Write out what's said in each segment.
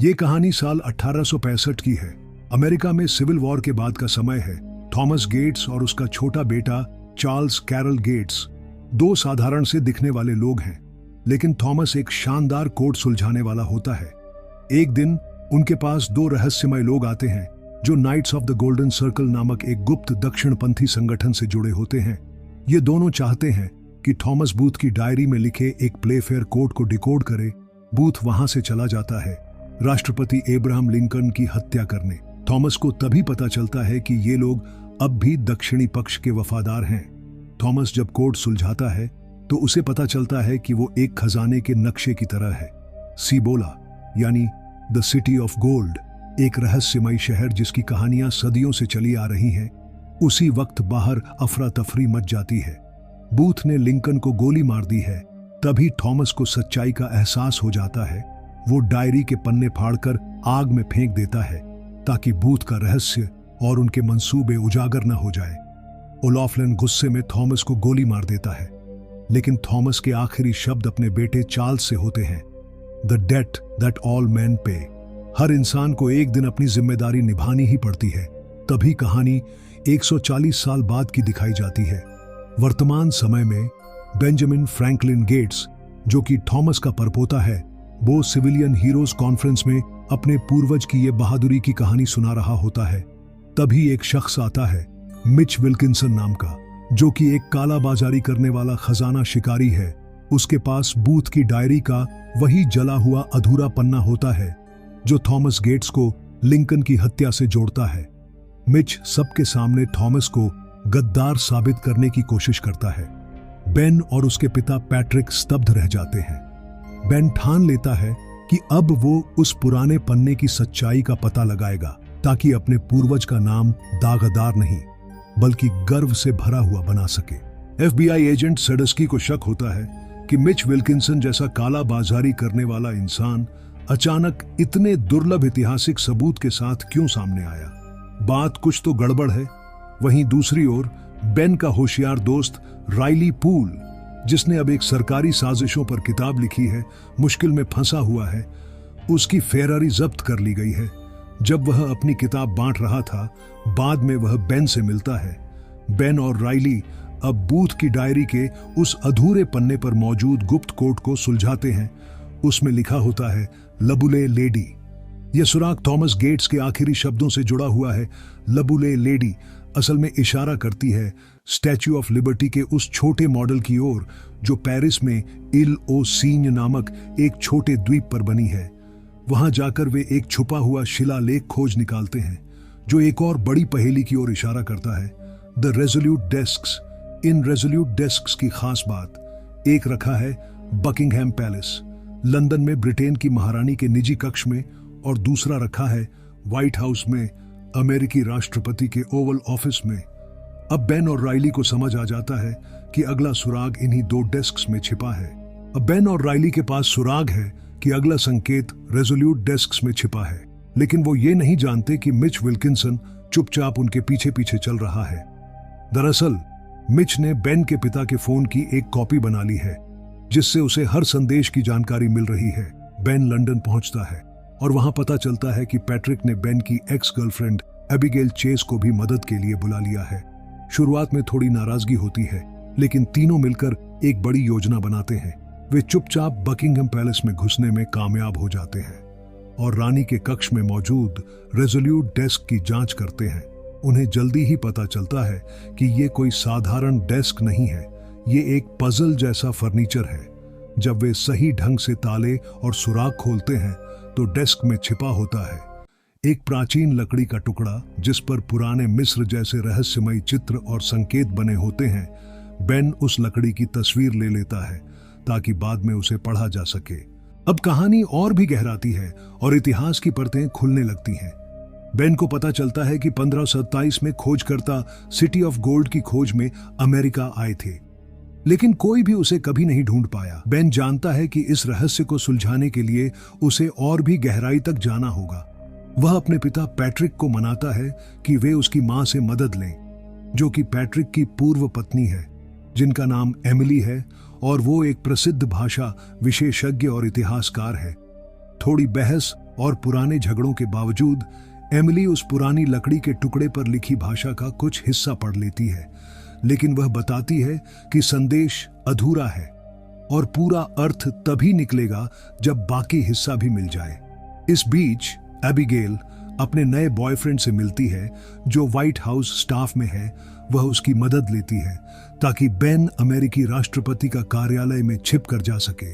ये कहानी साल 1865 की है। अमेरिका में सिविल वॉर के बाद का समय है। थॉमस गेट्स और उसका छोटा बेटा चार्ल्स कैरल गेट्स दो साधारण से दिखने वाले लोग हैं, लेकिन थॉमस एक शानदार कोड सुलझाने वाला होता है। एक दिन उनके पास दो रहस्यमय लोग आते हैं जो knights of the golden circle नामक एक गुप्त दक्षिणपंथी संगठन से जुड़े होते हैं। ये दोनों चाहते हैं कि थॉमस बूथ की डायरी में लिखे एक प्लेफेयर कोड को डिकोड करे। बूथ वहां से चला जाता है राष्ट्रपति एब्राहम लिंकन की हत्या करने। थॉमस को तभी पता चलता है कि ये लोग अब भी दक्षिणी पक्ष के वफादार हैं। थॉमस जब कोड सुलझाता है तो उसे पता चलता है कि वो एक खजाने के नक्शे की तरह है। सीबोला यानी द सिटी ऑफ गोल्ड, एक रहस्यमय शहर जिसकी कहानियां सदियों से चली आ रही हैं। उसी वक्त बाहर अफरा तफरी मच जाती है। बूथ ने लिंकन को गोली मार दी है। तभी थॉमस को सच्चाई का एहसास हो जाता है। वो डायरी के पन्ने फाड़कर आग में फेंक देता है ताकि बूथ का रहस्य और उनके मंसूबे उजागर न हो जाए। ओलाफलिन गुस्से में थॉमस को गोली मार देता है, लेकिन थॉमस के आखिरी शब्द अपने बेटे चार्ल्स से होते हैं, the debt that all man pay. हर इंसान को एक दिन अपनी जिम्मेदारी निभानी ही पड़ती है। तभी कहानी 140 साल बाद की दिखाई जाती है। वर्तमान समय में बेंजामिन फ्रैंकलिन गेट्स, जो कि थॉमस का परपोता है, वो सिविलियन हीरोज कॉन्फ्रेंस में अपने पूर्वज की ये बहादुरी की कहानी सुना रहा होता है। तभी एक शख्स आता है, मिच विल्किंसन नाम का, जो कि एक काला बाजारी करने वाला खजाना शिकारी है। उसके पास बूथ की डायरी का वही जला हुआ अधूरा पन्ना होता है जो थॉमस गेट्स को लिंकन की हत्या से जोड़ता है। मिच सबके सामने थॉमस को गद्दार साबित करने की कोशिश करता है। बेन और उसके पिता पैट्रिक स्तब्ध रह जाते हैं। बेन ठान लेता है कि अब वो उस पुराने पन्ने की सच्चाई का पता लगाएगा ताकि अपने पूर्वज का नाम दागदार नहीं बल्कि गर्व से भरा हुआ बना सके। एफबीआई एजेंट सडस्की को शक होता है कि मिच विल्किंसन जैसा काला बाजारी करने वाला इंसान अचानक इतने दुर्लभ ऐतिहासिक सबूत के साथ क्यों सामने आया। बात कुछ तो गड़बड़ है। वहीं दूसरी ओर बेन का होशियार दोस्त राइली पूल, जिसने अब एक सरकारी साजिशों पर किताब लिखी है, मुश्किल में फंसा हुआ है। उसकी फेरारी जब्त कर ली गई है। जब वह अपनी किताब बांट रहा था, बाद में वह बेन से मिलता है। बेन और राइली अब बूथ की डायरी के उस अधूरे पन्ने पर मौजूद गुप्त कोड को सुलझाते हैं। उसमें लिखा होता है, लबुले लेडी। यह सुराग थॉमस गेट्स के आखिरी शब्दों से जुड़ा हुआ है। लबुले लेडी असल में इशारा करती है स्टैच्यू ऑफ लिबर्टी के उस छोटे मॉडल की ओर जो पेरिस में इल ओ सीन नामक एक छोटे द्वीप पर बनी है। वहां जाकर वे एक छुपा हुआ शिलालेख खोज निकालते हैं जो एक और बड़ी पहेली की ओर इशारा करता है, the resolute desks. In resolute desks की खास बात, एक रखा है बकिंगहैम पैलेस लंदन में ब्रिटेन की महारानी के निजी कक्ष में, और दूसरा रखा है व्हाइट हाउस में अमेरिकी राष्ट्रपति के ओवल ऑफिस में। अब बेन और राइली को समझ आ जाता है कि अगला सुराग इन्हीं दो डेस्क्स में छिपा है। अब बेन और राइली के पास सुराग है कि अगला संकेत रेजोल्यूट डेस्क्स में छिपा है, लेकिन वो ये नहीं जानते कि मिच विल्किंसन चुपचाप उनके पीछे पीछे चल रहा है। दरअसल मिच ने बेन के पिता के फोन की एक कॉपी बना ली है जिससे उसे हर संदेश की जानकारी मिल रही है। बेन लंदन पहुंचता है और वहां पता चलता है कि पैट्रिक ने बेन की एक्स गर्लफ्रेंड एबिगेल चेस को भी मदद के लिए बुला लिया है। शुरुआत में थोड़ी नाराजगी होती है, लेकिन तीनों मिलकर एक बड़ी योजना बनाते हैं। वे चुपचाप बकिंगहम पैलेस में घुसने में कामयाब हो जाते हैं और रानी के कक्ष में मौजूद रेजोल्यूट डेस्क की जांच करते हैं। उन्हें जल्दी ही पता चलता है कि ये कोई साधारण डेस्क नहीं है, ये एक पजल जैसा फर्नीचर है। जब वे सही ढंग से ताले और सुराग खोलते हैं तो डेस्क में छिपा होता है एक प्राचीन लकड़ी का टुकड़ा जिस पर पुराने मिस्र जैसे रहस्यमय चित्र और संकेत बने होते हैं। बेन उस लकड़ी की तस्वीर ले लेता है ताकि बाद में उसे पढ़ा जा सके। अब कहानी और भी गहराती है और इतिहास की परतें खुलने लगती हैं। बेन को पता चलता है कि 1527 में खोजकर्ता सिटी ऑफ गोल्ड की खोज में अमेरिका आए थे, लेकिन कोई भी उसे कभी नहीं ढूंढ पाया। बेन जानता है कि इस रहस्य को सुलझाने के लिए उसे और भी गहराई तक जाना होगा। वह अपने पिता पैट्रिक को मनाता है कि वे उसकी मां से मदद लें, जो कि पैट्रिक की पूर्व पत्नी है, जिनका नाम एमिली है और वो एक प्रसिद्ध भाषा विशेषज्ञ और इतिहासकार है। थोड़ी बहस और पुराने झगड़ों के बावजूद एमिली उस पुरानी लकड़ी के टुकड़े पर लिखी भाषा का कुछ हिस्सा पढ़ लेती है, लेकिन वह बताती है कि संदेश अधूरा है और पूरा अर्थ तभी निकलेगा जब बाकी हिस्सा भी मिल जाए। इस बीच एबिगेल अपने नए बॉयफ्रेंड से मिलती है जो व्हाइट हाउस स्टाफ में है। वह उसकी मदद लेती है ताकि बेन अमेरिकी राष्ट्रपति का कार्यालय में छिप कर जा सके।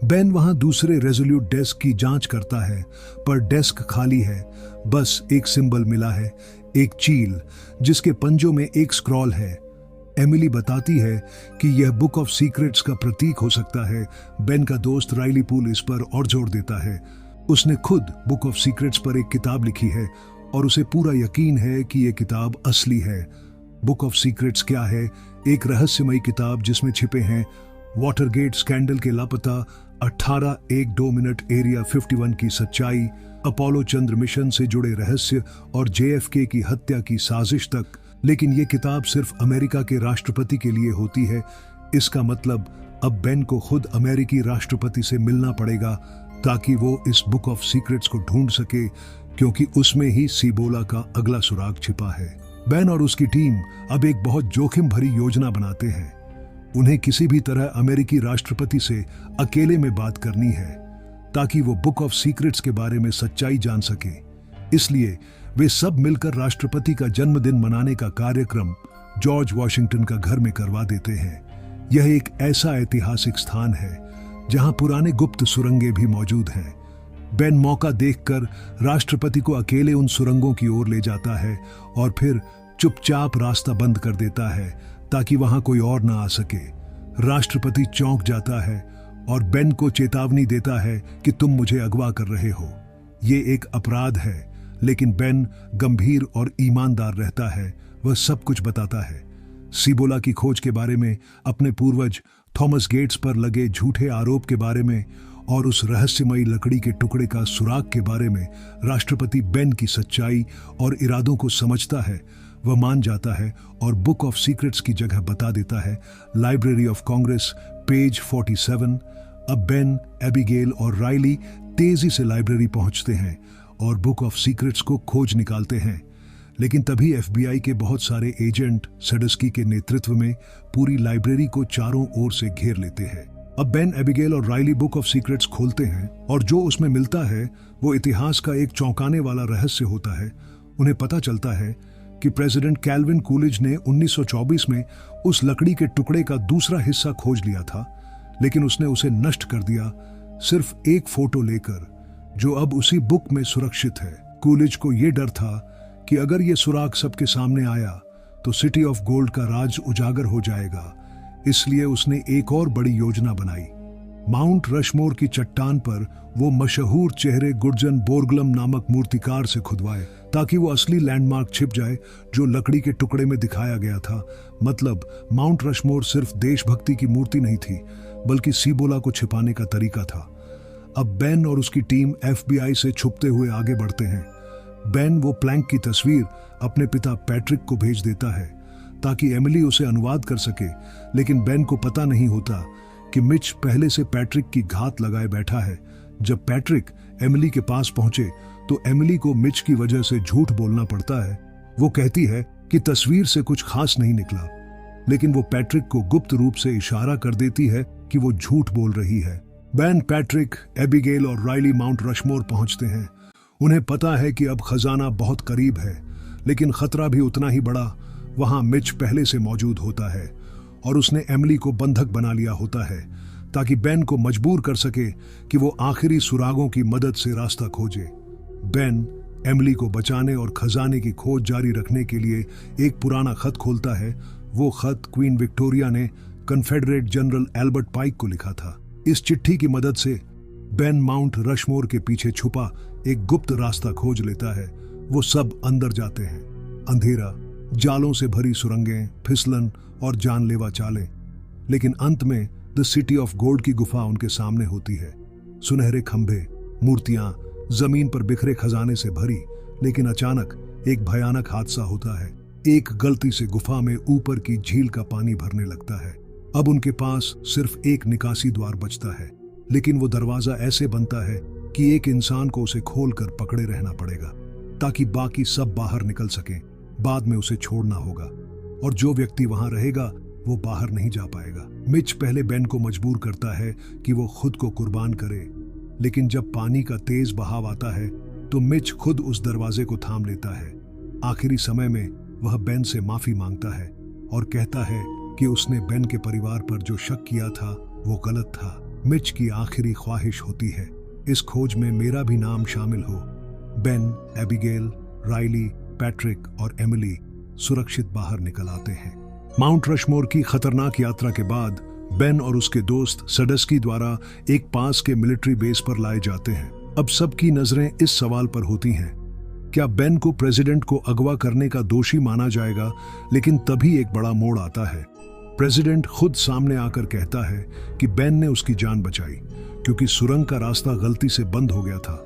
बेन वहां दूसरे रेजोल्यूट डेस्क की जांच करता है, पर डेस्क खाली है। बस एक सिंबल मिला है, एक चील जिसके पंजों में एक स्क्रॉल है। एमिली बताती है कि यह बुक ऑफ सीक्रेट्स का प्रतीक हो सकता है। बेन का दोस्त राइली पूल इस पर और जोर देता है। उसने खुद बुक ऑफ सीक्रेट्स पर एक किताब लिखी है और उसे पूरा यकीन है कि यह किताब असली है। बुक ऑफ सीक्रेट्स क्या है? एक रहस्यमयी किताब जिसमें छिपे हैं वाटरगेट स्कैंडल के लापता 18-1-2 मिनट एरिया 51 की सच्चाई, अपोलो चंद्र मिशन से जुड़े रहस्य और JFK की हत्या की साजिश तक। लेकिन यह किताब सिर्फ अमेरिका के राष्ट्रपति के लिए होती है। इसका मतलब अब बेन को खुद अमेरिकी राष्ट्रपति से मिलना पड़ेगा ताकि वो इस बुक ऑफ सीक्रेट्स को ढूंढ सके, क्योंकि उसमें ही सीबोला का अगला सुराग छिपा है। बेन और उसकी टीम अब एक बहुत जोखिम भरी योजना बनाते हैं। उन्हें किसी भी तरह अमेरिकी राष्ट्रपति से अकेले में बात करनी है ताकि वो बुक ऑफ सीक्रेट्स के बारे में सच्चाई जान सके। इसलिए वे सब मिलकर राष्ट्रपति का जन्मदिन मनाने का कार्यक्रम जॉर्ज वॉशिंगटन का घर में करवा देते हैं। यह एक ऐसा ऐतिहासिक स्थान है जहां पुराने गुप्त सुरंगें भी मौजूद हैं। बेन मौका देखकर राष्ट्रपति को अकेले उन सुरंगों की ओर ले जाता है और फिर चुपचाप रास्ता बंद कर देता है ताकि वहां कोई और ना आ सके। राष्ट्रपति चौंक जाता है और बेन को चेतावनी देता है कि तुम मुझे अगवा कर रहे हो। ये एक अपराध है, लेकिन बेन गंभीर और ईमानदार रहता है। वह सब कुछ बताता है, सीबोला की खोज के बारे में, अपने पूर्वज थॉमस गेट्स पर लगे झूठे आरोप के बारे में और उस रहस्यमयी लकड़ी के टुकड़े का सुराग के बारे में। राष्ट्रपति बेन की सच्चाई और इरादों को समझता है। वह मान जाता है और बुक ऑफ सीक्रेट्स की जगह बता देता है। Library of Congress, page 47। अब बेन, एबिगेल और राइली तेजी से लाइब्रेरी पहुंचते हैं और बुक ऑफ सीक्रेट्स को खोज निकालते हैं। लेकिन तभी FBI के बहुत सारे एजेंट सडस्की के नेतृत्व में पूरी लाइब्रेरी को चारों ओर से घेर लेते हैं। अब बेन, एबिगेल और राइली बुक ऑफ सीक्रेट्स खोलते हैं और जो उसमें मिलता है वो इतिहास का एक चौंकाने वाला रहस्य होता है। उन्हें पता चलता है कि प्रेसिडेंट कैल्विन कूलिज ने 1924 में उस लकड़ी के टुकड़े का दूसरा हिस्सा खोज लिया था, लेकिन उसने उसे नष्ट कर दिया सिर्फ एक फोटो लेकर, जो अब उसी बुक में सुरक्षित है। कूलिज को यह डर था कि अगर ये सुराग सबके सामने आया तो सिटी ऑफ गोल्ड का राज उजागर हो जाएगा। इसलिए उसने एक और बड़ी योजना बनाई। माउंट रशमोर की चट्टान पर वो मशहूर चेहरे गुर्जन बोरग्लम नामक मूर्तिकार से खुदवाए ताकि वो असली लैंडमार्क छिप जाए जो लकड़ी के टुकड़े में दिखाया गया था। मतलब माउंट रशमोर सिर्फ देशभक्ति की मूर्ति नहीं थी, बल्कि सीबोला को छिपाने का तरीका था। अब बेन और उसकी टीम FBI से छुपते हुए आगे बढ़ते हैं। बेन वो प्लैंक की तस्वीर अपने पिता पैट्रिक को भेज देता है ताकि एमिली उसे अनुवाद कर सके, लेकिन बेन को पता नहीं होता कि मिच पहले से पैट्रिक की घात लगाए बैठा है। जब पैट्रिक एमिली के पास पहुंचे तो एमिली को मिच की वजह से झूठ बोलना पड़ता है। वो कहती है कि तस्वीर से कुछ खास नहीं निकला, लेकिन वो पैट्रिक को गुप्त रूप से इशारा कर देती है कि वो झूठ बोल रही है। बेन, पैट्रिक, एबिगेल और राइली माउंट रशमोर पहुंचते हैं। उन्हें पता है कि अब खजाना बहुत करीब है, लेकिन खतरा भी उतना ही बड़ा। वहां मिच पहले से मौजूद होता है और उसने एमिली को बंधक बना लिया होता है ताकि बेन को मजबूर कर सके कि वो आखिरी सुरागों की मदद से रास्ता खोजे। बेन एमिली को बचाने और खजाने की खोज जारी रखने के लिए एक पुराना खत खोलता है। वो खत क्वीन विक्टोरिया ने कन्फेडरेट जनरल एल्बर्ट पाइक को लिखा था। इस चिट्ठी की मदद से बेन माउंट रशमोर के पीछे छुपा एक गुप्त रास्ता खोज लेता है। वो सब अंदर जाते हैं। अंधेरा, जालों से भरी सुरंगें, फिसलन और जानलेवा चालें, लेकिन अंत में द सिटी ऑफ गोल्ड की गुफा उनके सामने होती है। सुनहरे खंभे, मूर्तियां, जमीन पर बिखरे खजाने से भरी। लेकिन अचानक एक भयानक हादसा होता है। एक गलती से गुफा में ऊपर की झील का पानी भरने लगता है। अब उनके पास सिर्फ एक निकासी द्वार बचता है, लेकिन वो दरवाजा ऐसे बनता है कि एक इंसान को उसे खोलकर पकड़े रहना पड़ेगा ताकि बाकी सब बाहर निकल सकें, बाद में उसे छोड़ना होगा, और जो व्यक्ति वहां रहेगा वो बाहर नहीं जा पाएगा। मिच पहले बेन को मजबूर करता है कि वो खुद को कुर्बान करे, लेकिन जब पानी का तेज बहाव आता है तो मिच खुद उस दरवाजे को थाम लेता है। आखिरी समय में वह बेन से माफी मांगता है और कहता है कि उसने बेन के परिवार पर जो शक किया था वो गलत था। मिच की आखिरी ख्वाहिश होती है, इस खोज में मेरा भी नाम शामिल हो। बेन, एबिगेल, राइली, पैट्रिक और एमिली सुरक्षित बाहर निकल आते हैं। माउंट रशमोर की खतरनाक यात्रा के बाद बेन और उसके दोस्त सडस्की द्वारा एक पास के मिलिट्री बेस पर लाए जाते हैं। अब सबकी नजरें इस सवाल पर होती हैं, क्या बेन को प्रेसिडेंट को अगवा करने का दोषी माना जाएगा? लेकिन तभी एक बड़ा मोड़ आता है। प्रेसिडेंट खुद सामने आकर कहता है कि बेन ने उसकी जान बचाई क्योंकि सुरंग का रास्ता गलती से बंद हो गया था।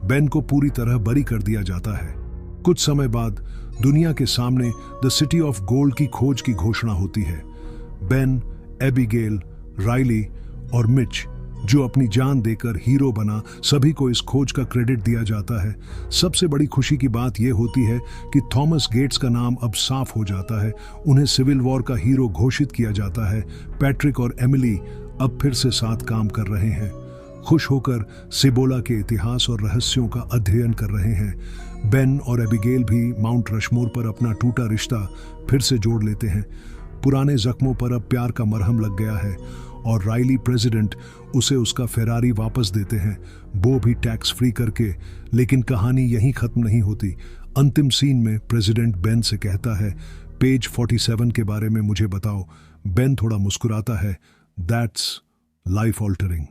बेन को पूरी तरह बरी कर दिया जाता है। कुछ समय बाद दुनिया के सामने द सिटी ऑफ गोल्ड की खोज की घोषणा होती है। बेन, एबिगेल, राइली और मिच जो अपनी जान देकर हीरो बना, सभी को इस खोज का क्रेडिट दिया जाता है। सबसे बड़ी खुशी की बात यह होती है कि थॉमस गेट्स का नाम अब साफ हो जाता है, उन्हें सिविल वॉर का हीरो घोषित किया जाता है। पैट्रिक और एमिली अब फिर से साथ काम कर रहे हैं, खुश होकर सिबोला के इतिहास और रहस्यों का अध्ययन कर रहे हैं। बेन और एबिगेल भी माउंट रशमोर पर अपना टूटा रिश्ता फिर से जोड़ लेते हैं। पुराने जख्मों पर अब प्यार का मरहम लग गया है और राइली प्रेसिडेंट उसे उसका फेरारी वापस देते हैं, वो भी टैक्स फ्री करके। लेकिन कहानी यहीं खत्म नहीं होती। अंतिम सीन में प्रेसिडेंट बेन से कहता है, पेज 47 के बारे में मुझे बताओ। बेन थोड़ा मुस्कुराता है, दैट्स लाइफ ऑल्टरिंग।